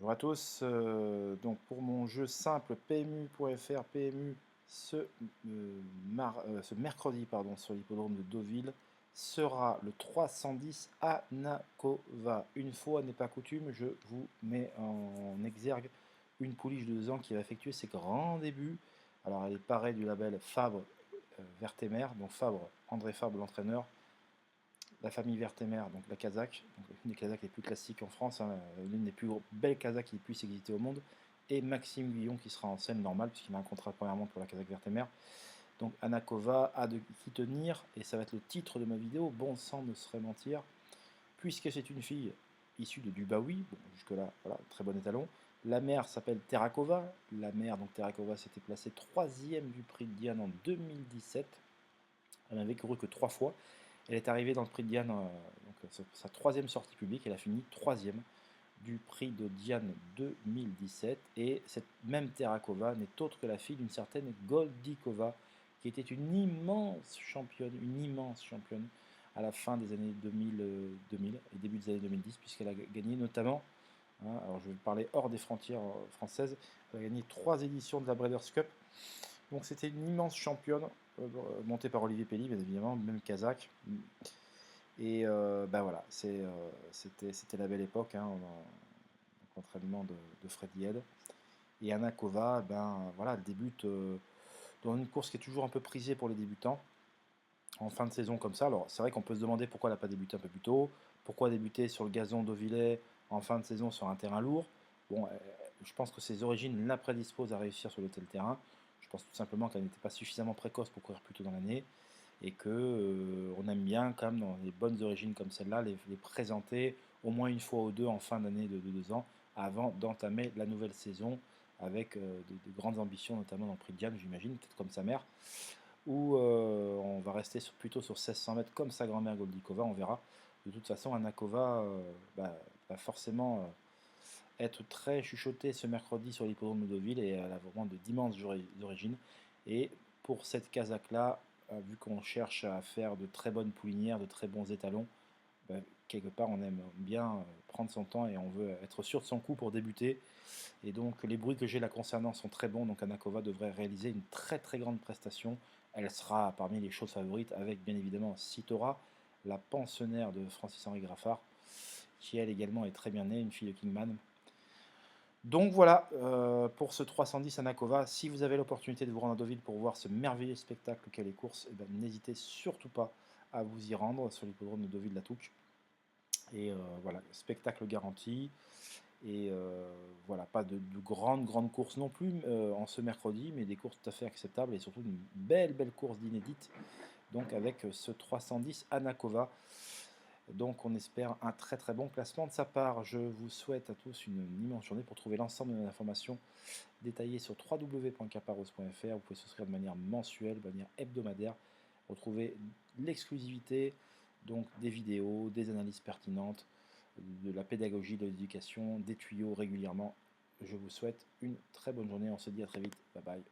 Bonjour à tous, donc pour mon jeu simple PMU.fr, PMU ce mercredi sur l'hippodrome de Deauville sera le 310 Anakova. Une fois n'est pas coutume, je vous mets en exergue une pouliche de 2 ans qui va effectuer ses grands débuts. Alors elle est parée du label Fabre Vertemer, donc Fabre, André Fabre l'entraîneur, la famille Vertemer, donc la Kazakh, donc une des Kazakhs les plus classiques en France, hein, l'une des plus belles Kazakhs qui puisse exister au monde, et Maxime Guillon qui sera en scène normale, puisqu'il a un contrat premièrement pour la Kazakh Vertemer. Donc Anakova a de qui tenir, et ça va être le titre de ma vidéo, bon sang ne serait mentir, puisque c'est une fille issue de Dubaoui, bon, jusque-là, voilà, très bon étalon. La mère s'appelle Terakova, la mère, donc Terakova, s'était placée 3e du prix de Diane en 2017, elle n'avait couru que 3 fois. Elle est arrivée dans le prix de Diane, sa 3e sortie publique, elle a fini 3e du prix de Diane 2017. Et cette même Terakova n'est autre que la fille d'une certaine Goldikova, qui était une immense championne à la fin des années 2000 et début des années 2010, puisqu'elle a gagné notamment, hein, alors je vais parler hors des frontières françaises, elle a gagné 3 éditions de la Breeders' Cup. Donc c'était une immense championne, montée par Olivier Pelli, bien évidemment, même Kazakh. Et ben voilà, c'était la belle époque, hein, l'entraînement de Freddy Head. Et Anakova, ben voilà, elle débute dans une course qui est toujours un peu prisée pour les débutants, en fin de saison comme ça. Alors c'est vrai qu'on peut se demander pourquoi elle n'a pas débuté un peu plus tôt, pourquoi débuter sur le gazon d'Auvillers en fin de saison sur un terrain lourd. Bon, je pense que ses origines la prédisposent à réussir sur le tel terrain. Je pense tout simplement qu'elle n'était pas suffisamment précoce pour courir plus tôt dans l'année, et que on aime bien, quand même, dans les bonnes origines comme celle-là, les présenter au moins une fois ou deux en fin d'année de 2 ans, avant d'entamer la nouvelle saison avec de grandes ambitions, notamment dans le prix de Diane, j'imagine, peut-être comme sa mère, où on va rester plutôt sur 1600 mètres comme sa grand-mère Goldikova, on verra. De toute façon, Anakova va forcément être très chuchotée ce mercredi sur l'hippodrome de Deauville, et elle a vraiment d'immenses origines. Et pour cette Kazakh-là, vu qu'on cherche à faire de très bonnes poulinières, de très bons étalons, quelque part on aime bien prendre son temps et on veut être sûr de son coup pour débuter. Et donc les bruits que j'ai la concernant sont très bons, donc Anakova devrait réaliser une très très grande prestation. Elle sera parmi les choses favorites, avec bien évidemment Sitora, la pensionnaire de Francis-Henri Graffard, qui elle également est très bien née, une fille de Kingman. Donc voilà, pour ce 310 Anakova, si vous avez l'opportunité de vous rendre à Deauville pour voir ce merveilleux spectacle qu'est les courses, eh ben, n'hésitez surtout pas à vous y rendre sur l'hippodrome de Deauville-la-Touque. Et voilà, spectacle garanti. Et voilà, pas de grandes courses non plus en ce mercredi, mais des courses tout à fait acceptables, et surtout une belle course d'inédite, donc avec ce 310 Anakova. Donc on espère un très très bon classement de sa part. Je vous souhaite à tous une immense journée. Pour trouver l'ensemble de mes informations détaillées sur www.caparros.fr, vous pouvez souscrire de manière mensuelle, de manière hebdomadaire, retrouver l'exclusivité, donc des vidéos, des analyses pertinentes, de la pédagogie, de l'éducation, des tuyaux régulièrement. Je vous souhaite une très bonne journée, on se dit à très vite, bye bye.